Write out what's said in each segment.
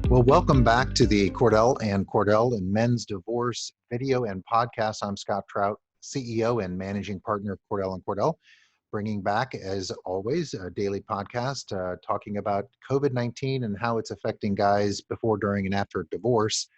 Well, welcome back to the Cordell and Men's Divorce video and podcast. I'm Scott Trout, CEO and Managing Partner of Cordell Cordell, bringing back, as always, a daily podcast talking about COVID-19 and how it's affecting guys before, during, and after a divorce,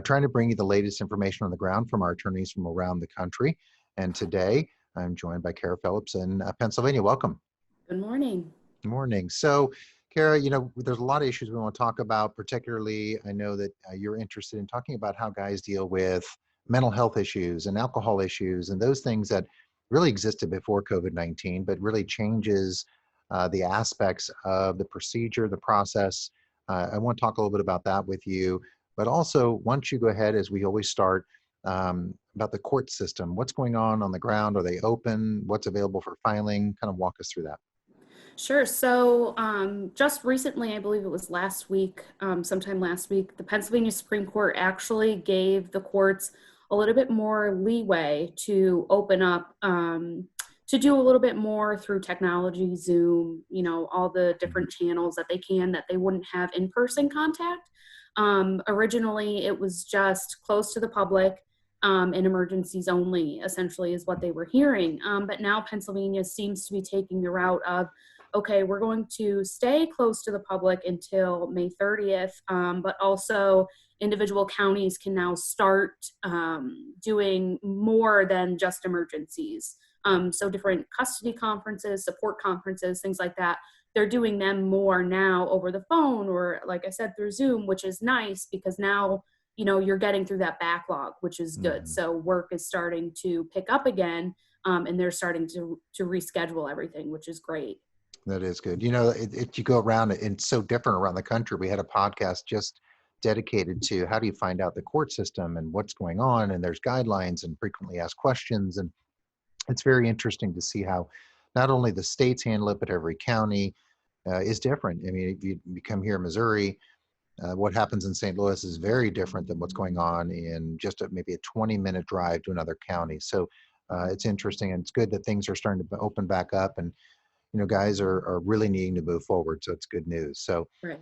trying to bring you the latest information on the ground from our attorneys from around the country. And today, I'm joined by Cara Phillips in Pennsylvania. Welcome. Good morning. Good morning. So, Cara, there's a lot of issues we want to talk about. Particularly, I know that you're interested in talking about how guys deal with mental health issues and alcohol issues and those things that really existed before COVID-19, but really changes the aspects of the procedure, the process. I want to talk a little bit about that with you, but also once you go ahead, as we always start, about the court system. What's going on the ground? Are they open? What's available for filing? Kind of walk us through that. Sure. So just recently, I believe it was last week, sometime last week, the Pennsylvania Supreme Court actually gave the courts a little bit more leeway to open up, to do a little bit more through technology, Zoom, all the different channels that they wouldn't have in-person contact. Originally, it was just closed to the public. And emergencies only, essentially, is what they were hearing. But now Pennsylvania seems to be taking the route of, okay, we're going to stay close to the public until May 30th, but also individual counties can now start doing more than just emergencies. So different custody conferences, support conferences, things like that, they're doing them more now over the phone or, like I said, through Zoom, which is nice because now you're getting through that backlog, which is good. So work is starting to pick up again, and they're starting to reschedule everything, which is great. That is good. If you go around, it's so different around the country. We had a podcast just dedicated to how do you find out the court system and what's going on, and there's guidelines and frequently asked questions. And it's very interesting to see how not only the states handle it, but every county is different. I mean, if you come here in Missouri, what happens in St. Louis is very different than what's going on in just maybe a 20-minute drive to another county. So it's interesting, and it's good that things are starting to open back up, and guys are really needing to move forward. So it's good news. So right.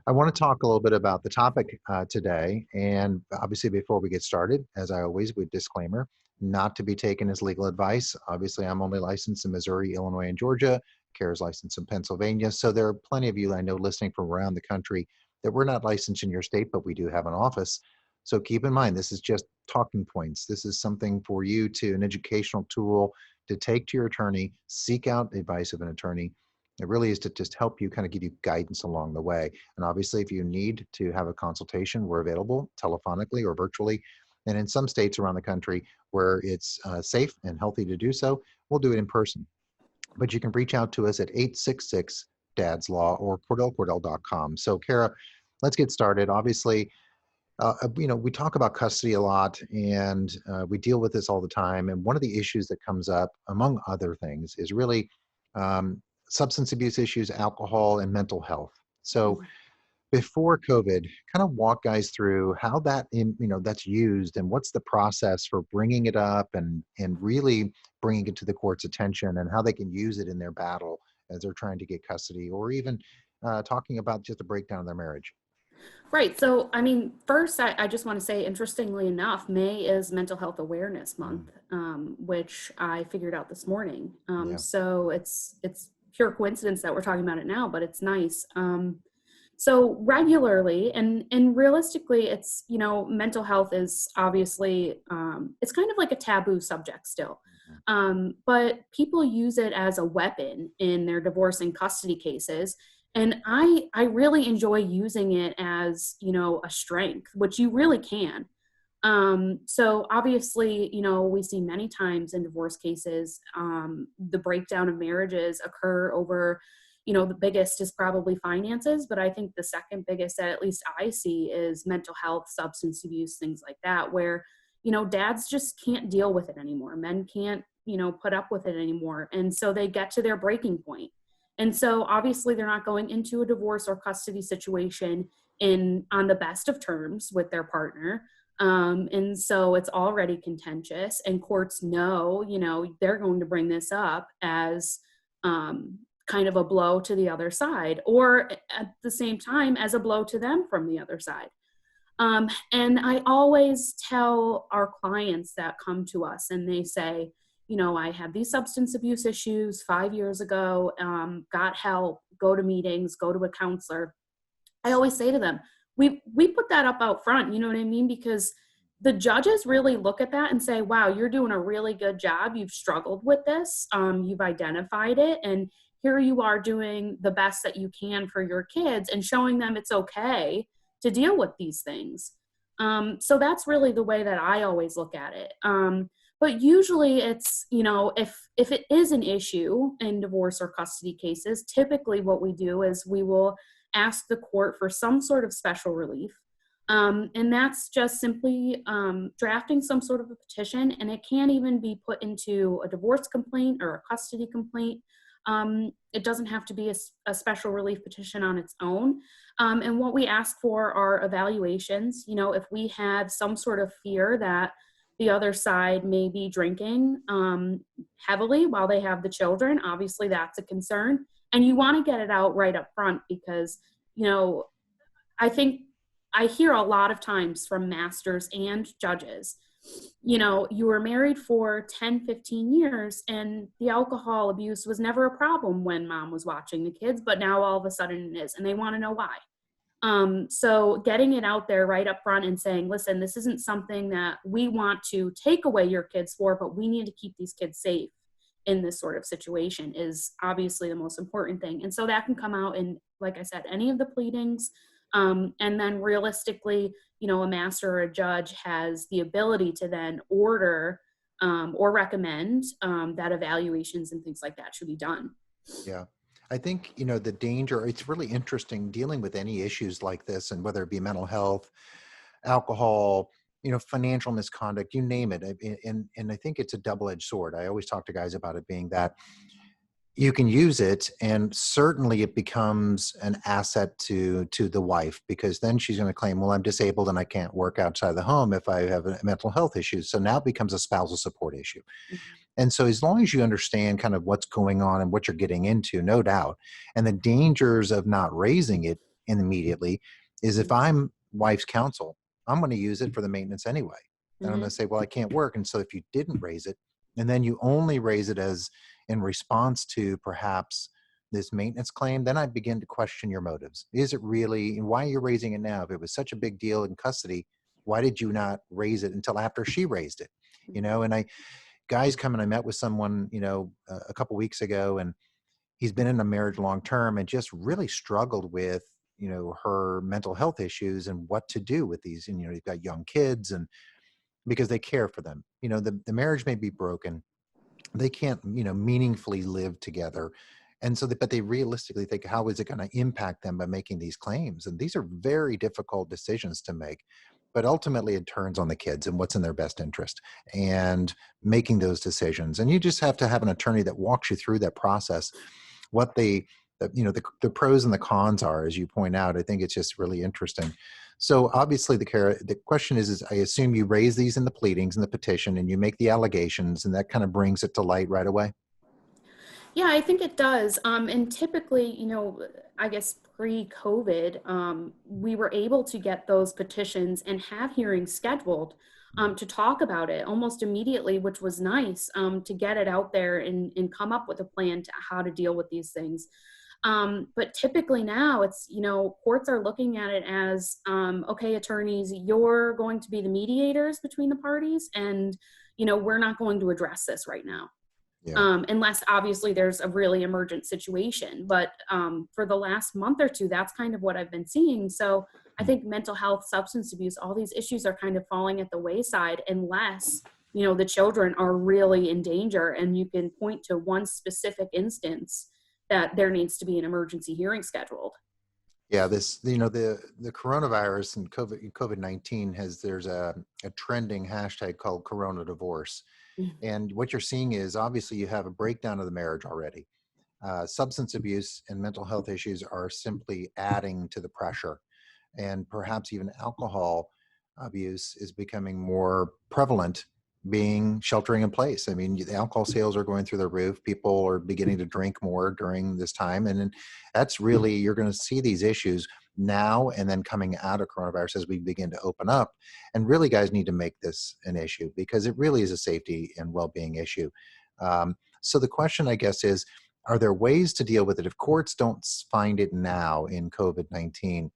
I want to talk a little bit about the topic today. And obviously, before we get started, as I always would disclaimer, not to be taken as legal advice. Obviously, I'm only licensed in Missouri, Illinois, and Georgia. Cara's licensed in Pennsylvania. So there are plenty of you I know listening from around the country that we're not licensed in your state, but we do have an office. So keep in mind, this is just talking points. This is something for you an educational tool to take to your attorney, seek out advice of an attorney. It really is to just help you, kind of give you guidance along the way. And obviously, if you need to have a consultation, we're available telephonically or virtually. And in some states around the country where it's safe and healthy to do so, we'll do it in person. But you can reach out to us at 866-DADS-LAW or CordellCordell.com. So, Cara, let's get started. Obviously, we talk about custody a lot, and we deal with this all the time. And one of the issues that comes up, among other things, is really substance abuse issues, alcohol, and mental health. So before COVID, kind of walk guys through how that's used and what's the process for bringing it up and really bringing it to the court's attention and how they can use it in their battle as they're trying to get custody, or even talking about just a breakdown of their marriage. Right. So, I mean, first, I just want to say, interestingly enough, May is Mental Health Awareness Month, which I figured out this morning. So it's pure coincidence that we're talking about it now, but it's nice. So regularly and realistically, it's, mental health is obviously, it's kind of like a taboo subject still. But people use it as a weapon in their divorce and custody cases. And I really enjoy using it as, a strength, which you really can. So obviously, we see many times in divorce cases, the breakdown of marriages occur over, the biggest is probably finances, but I think the second biggest that at least I see is mental health, substance abuse, things like that, where, dads just can't deal with it anymore. Men can't, put up with it anymore. And so they get to their breaking point. And so obviously they're not going into a divorce or custody situation on the best of terms with their partner. And so it's already contentious, and courts know, they're going to bring this up as kind of a blow to the other side, or at the same time as a blow to them from the other side. And I always tell our clients that come to us and they say, I had these substance abuse issues 5 years ago, got help, go to meetings, go to a counselor. I always say to them, we put that up out front, you know what I mean? Because the judges really look at that and say, wow, you're doing a really good job. You've struggled with this. You've identified it. And here you are doing the best that you can for your kids and showing them it's okay to deal with these things. So that's really the way that I always look at it. But usually it's, if it is an issue in divorce or custody cases, typically what we do is we will ask the court for some sort of special relief. And that's just simply drafting some sort of a petition, and it can even be put into a divorce complaint or a custody complaint. It doesn't have to be a special relief petition on its own. And what we ask for are evaluations. If we have some sort of fear that the other side may be drinking heavily while they have the children, obviously that's a concern. And you want to get it out right up front because, I think I hear a lot of times from masters and judges, you were married for 10, 15 years and the alcohol abuse was never a problem when mom was watching the kids, but now all of a sudden it is, and they want to know why. So getting it out there right up front and saying, listen, this isn't something that we want to take away your kids for, but we need to keep these kids safe in this sort of situation is obviously the most important thing. And so that can come out in, like I said, any of the pleadings. And then realistically, a master or a judge has the ability to then order or recommend that evaluations and things like that should be done. Yeah. I think, the danger, it's really interesting dealing with any issues like this, and whether it be mental health, alcohol, financial misconduct, you name it. And I think it's a double-edged sword. I always talk to guys about it being that you can use it, and certainly it becomes an asset to the wife, because then she's going to claim, well, I'm disabled and I can't work outside the home if I have a mental health issue. So now it becomes a spousal support issue. Mm-hmm. And so as long as you understand kind of what's going on and what you're getting into, no doubt, and the dangers of not raising it immediately is, if I'm wife's counsel, I'm going to use it for the maintenance anyway. And I'm going to say, well, I can't work. And so if you didn't raise it, and then you only raise it as in response to perhaps this maintenance claim, then I begin to question your motives. Is it really, and why are you raising it now? If it was such a big deal in custody, why did you not raise it until after she raised it? And guys come and I met with someone, a couple weeks ago, and he's been in a marriage long term and just really struggled with, her mental health issues and what to do with these. And, you've got young kids, and because they care for them, the marriage may be broken. They can't, meaningfully live together. And so, but they realistically think, how is it going to impact them by making these claims? And these are very difficult decisions to make. But ultimately, it turns on the kids and what's in their best interest and making those decisions. And you just have to have an attorney that walks you through that process, what the pros and the cons are, as you point out. I think it's just really interesting. So obviously, the question is I assume you raise these in the pleadings and the petition, and you make the allegations, and that kind of brings it to light right away. Yeah, I think it does. And typically, I guess pre-COVID, we were able to get those petitions and have hearings scheduled to talk about it almost immediately, which was nice, to get it out there and come up with a plan to how to deal with these things. But typically now it's, courts are looking at it as, okay, attorneys, you're going to be the mediators between the parties, and, we're not going to address this right now. Yeah. Unless obviously there's a really emergent situation. But for the last month or two, that's kind of what I've been seeing. So I think mental health, substance abuse, all these issues are kind of falling at the wayside unless, the children are really in danger and you can point to one specific instance that there needs to be an emergency hearing scheduled. Yeah, this, the coronavirus and COVID-19 there's a trending hashtag called Corona Divorce. And what you're seeing is obviously you have a breakdown of the marriage already. Substance abuse and mental health issues are simply adding to the pressure. And perhaps even alcohol abuse is becoming more prevalent being sheltering in place. I mean, the alcohol sales are going through the roof. People are beginning to drink more during this time. And then that's really, you're going to see these issues now and then coming out of coronavirus as we begin to open up. And really, guys need to make this an issue because it really is a safety and well-being issue. So the question, I guess, is, are there ways to deal with it? If courts don't find it now in COVID-19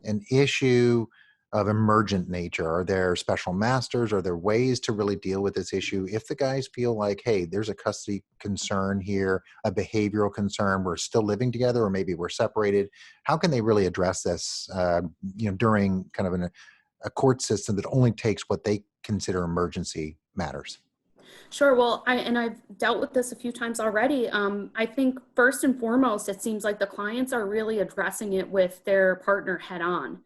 an issue of emergent nature, are there special masters? Are there ways to really deal with this issue? If the guys feel like, hey, there's a custody concern here, a behavioral concern, we're still living together, or maybe we're separated, how can they really address this, during kind of a court system that only takes what they consider emergency matters? Sure. Well, I've dealt with this a few times already. I think first and foremost, it seems like the clients are really addressing it with their partner head on,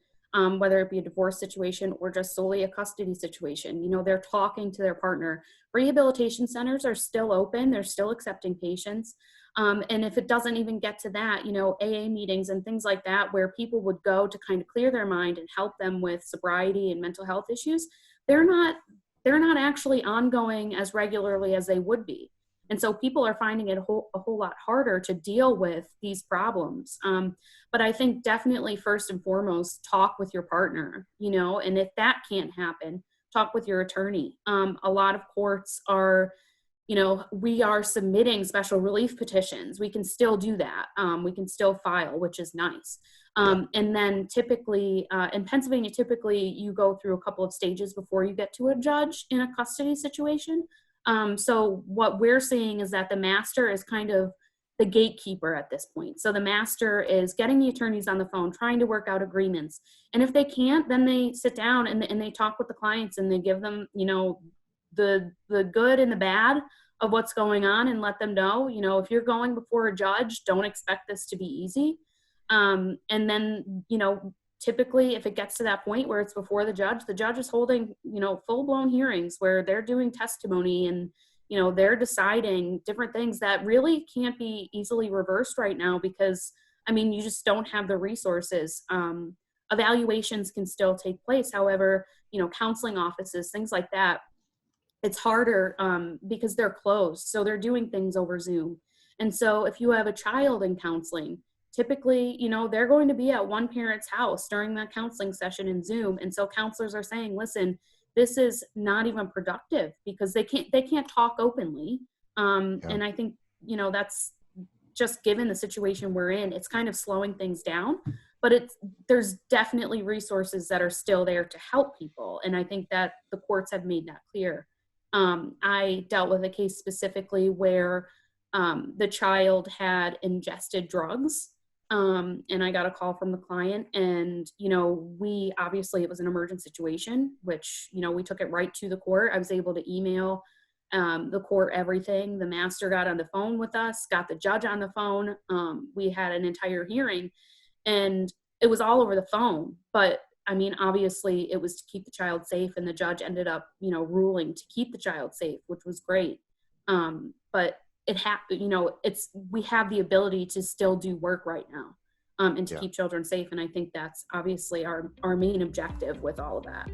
whether it be a divorce situation or just solely a custody situation. You know, they're talking to their partner. Rehabilitation centers are still open. They're still accepting patients. And if it doesn't even get to that, you know, AA meetings and things like that, where people would go to kind of clear their mind and help them with sobriety and mental health issues, they're not actually ongoing as regularly as they would be. And so people are finding it a whole lot harder to deal with these problems. But I think definitely first and foremost, talk with your partner, you know, and if that can't happen, talk with your attorney. A lot of courts are, you know, we are submitting special relief petitions. We can still do that. We can still file, which is nice. And then typically, in Pennsylvania, typically you go through a couple of stages before you get to a judge in a custody situation. So what we're seeing is that the master is kind of the gatekeeper at this point. So the master is getting the attorneys on the phone, trying to work out agreements. And if they can't, then they sit down and they talk with the clients and they give them, you know, the good and the bad of what's going on and let them know, you know, if you're going before a judge, don't expect this to be easy. And then, you know, typically if it gets to that point where it's before the judge is holding, you know, full-blown hearings where they're doing testimony and, you know, they're deciding different things that really can't be easily reversed right now because, I mean, you just don't have the resources. Evaluations can still take place. However, you know, counseling offices, things like that, it's harder because they're closed. So they're doing things over Zoom. And so if you have a child in counseling, typically, you know, they're going to be at one parent's house during that counseling session in Zoom. And so counselors are saying, listen, this is not even productive because they can't talk openly. And I think, you know, that's just given the situation we're in, it's kind of slowing things down, but there's definitely resources that are still there to help people. And I think that the courts have made that clear. I dealt with a case specifically where the child had ingested drugs. And I got a call from the client and, you know, it was an emergent situation, which, you know, we took it right to the court. I was able to email the court everything. The master got on the phone with us, got the judge on the phone. We had an entire hearing and it was all over the phone. But I mean, obviously it was to keep the child safe and the judge ended up, you know, ruling to keep the child safe, which was great. But we have the ability to still do work right now and to keep children safe. And I think that's obviously our main objective with all of that.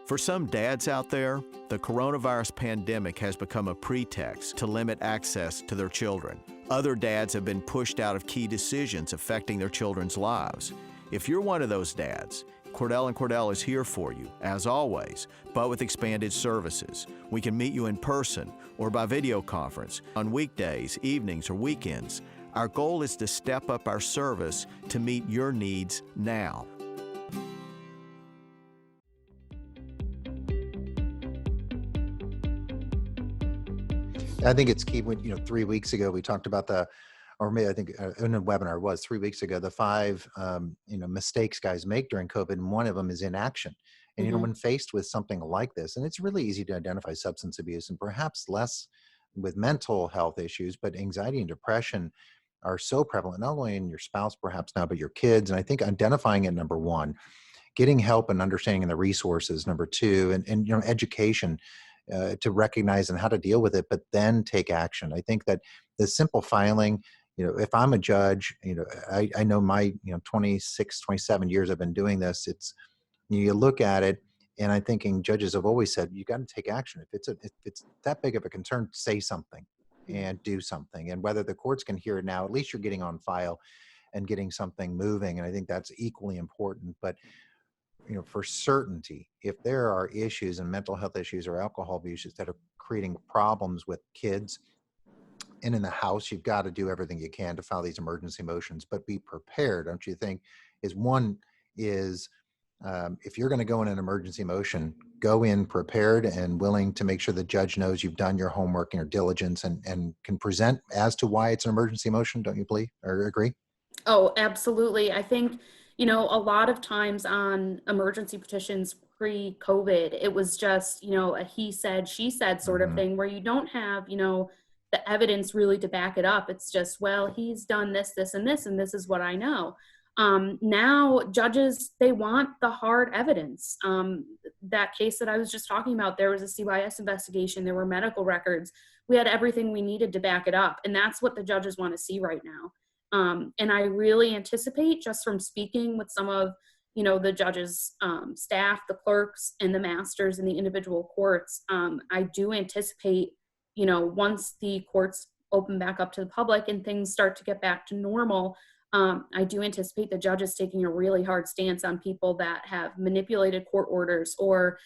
For some dads out there, the coronavirus pandemic has become a pretext to limit access to their children. Other dads have been pushed out of key decisions affecting their children's lives. If you're one of those dads, Cordell and Cordell is here for you, as always, but with expanded services. We can meet you in person or by video conference on weekdays, evenings, or weekends. Our goal is to step up our service to meet your needs now. I think it's key when, 3 weeks ago we talked about or maybe I think in a webinar it was 3 weeks ago, the 5, mistakes guys make during COVID. And one of them is inaction. And, when faced with something like this, and it's really easy to identify substance abuse and perhaps less with mental health issues, but anxiety and depression are so prevalent, not only in your spouse perhaps now, but your kids. And I think identifying it, number one, getting help and understanding the resources, number two, and education to recognize and how to deal with it, but then take action. I think that the simple filing, if I'm a judge, I know my, 26, 27 years I've been doing this. You look at it, and I'm thinking judges have always said, you got to take action. If it's that big of a concern, say something and do something. And whether the courts can hear it now, at least you're getting on file and getting something moving. And I think that's equally important. But for certainty, if there are issues and mental health issues or alcohol abuse that are creating problems with kids and in the house, you've got to do everything you can to file these emergency motions, but be prepared, don't you think? If you're going to go in an emergency motion, go in prepared and willing to make sure the judge knows you've done your homework and your diligence and can present as to why it's an emergency motion. Don't you believe or agree? Oh, absolutely. I think, a lot of times on emergency petitions pre-COVID, it was just, a he said, she said sort of thing where you don't have, the evidence really to back it up. It's just, well, he's done this, this, and this, and this is what I know. Now judges, they want the hard evidence. That case that I was just talking about, there was a CYS investigation, there were medical records. We had everything we needed to back it up. And that's what the judges want to see right now. And I really anticipate, just from speaking with some of, the judges' staff, the clerks and the masters in the individual courts, I do anticipate, once the courts open back up to the public and things start to get back to normal, I do anticipate the judges taking a really hard stance on people that have manipulated court orders or,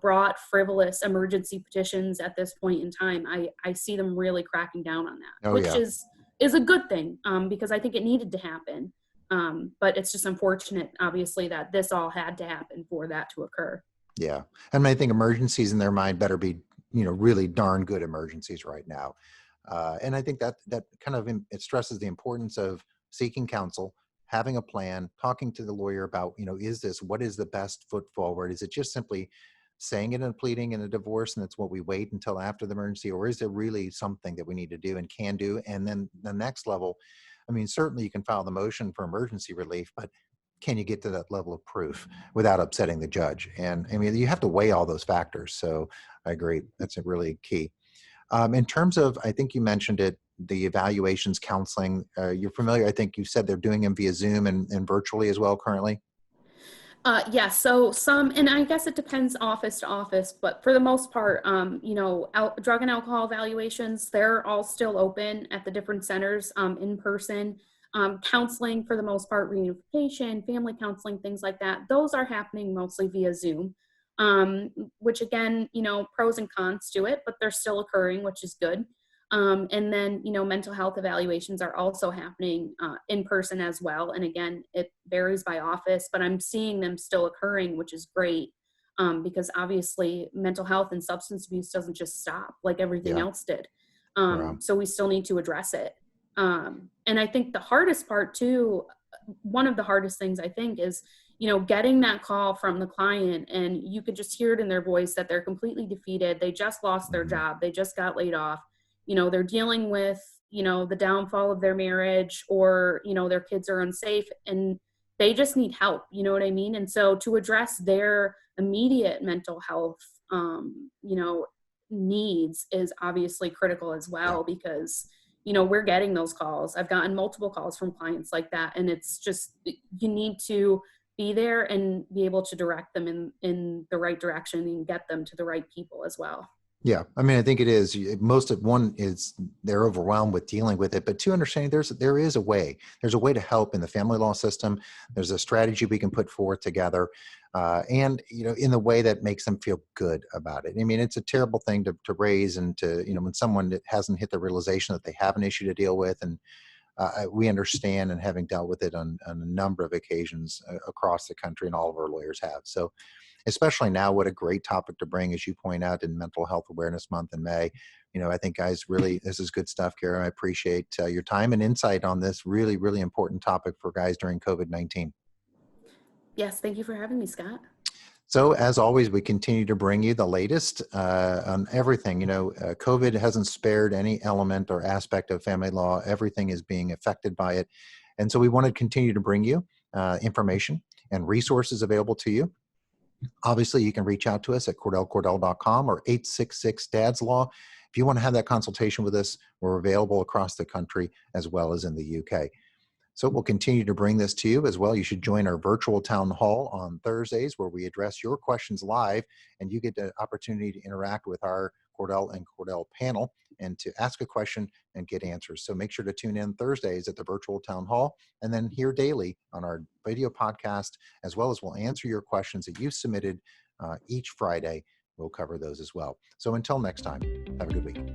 brought frivolous emergency petitions at this point in time. I see them really cracking down on that, which is a good thing, because I think it needed to happen. But it's just unfortunate, obviously, that this all had to happen for that to occur. Yeah. And I think emergencies in their mind better be, really darn good emergencies right now. And I think that kind of, it stresses the importance of seeking counsel, having a plan, talking to the lawyer about, what is the best foot forward? Is it just simply saying it and pleading in a divorce and it's what we wait until after the emergency, or is there really something that we need to do and can do? And then the next level, certainly you can file the motion for emergency relief, but can you get to that level of proof without upsetting the judge? And you have to weigh all those factors. So I agree. That's a really key. In terms of, I think you mentioned it, the evaluations counseling, you're familiar, I think you said they're doing them via Zoom and virtually as well currently? Yes. So some, and I guess it depends office to office, but for the most part, drug and alcohol evaluations, they're all still open at the different centers in person. Counseling for the most part, reunification, family counseling, things like that, those are happening mostly via Zoom, which again, pros and cons to it, but they're still occurring, which is good. And then, mental health evaluations are also happening in person as well. And again, it varies by office, but I'm seeing them still occurring, which is great, because obviously mental health and substance abuse doesn't just stop like everything else did. So we still need to address it. And I think the hardest part too, one of the hardest things I think is, getting that call from the client and you could just hear it in their voice that they're completely defeated. They just lost their job. They just got laid off. They're dealing with, the downfall of their marriage or, their kids are unsafe and they just need help. You know what I mean? And so to address their immediate mental health, needs is obviously critical as well, because, we're getting those calls. I've gotten multiple calls from clients like that. And it's just, you need to be there and be able to direct them in the right direction and get them to the right people as well. Yeah. I think it is. Most of one is they're overwhelmed with dealing with it, but two, understanding there is a way. There's a way to help in the family law system. There's a strategy we can put forth together, and in the way that makes them feel good about it. It's a terrible thing to raise and to when someone hasn't hit the realization that they have an issue to deal with, and we understand, and having dealt with it on a number of occasions across the country, and all of our lawyers have. So. Especially now, what a great topic to bring, as you point out, in Mental Health Awareness Month in May. I think, guys, really, this is good stuff, Cara. I appreciate your time and insight on this really, really important topic for guys during COVID-19. Yes, thank you for having me, Scott. So, as always, we continue to bring you the latest on everything. COVID hasn't spared any element or aspect of family law. Everything is being affected by it. And so we want to continue to bring you information and resources available to you. Obviously, you can reach out to us at CordellCordell.com or 866-DADS-LAW. If you want to have that consultation with us, we're available across the country as well as in the UK. So we'll continue to bring this to you as well. You should join our virtual town hall on Thursdays where we address your questions live, and you get the opportunity to interact with our Cordell and Cordell panel and to ask a question and get answers. So make sure to tune in Thursdays at the virtual town hall, and then here daily on our video podcast, as well as we'll answer your questions that you've submitted each Friday. We'll cover those as well. So until next time, have a good week.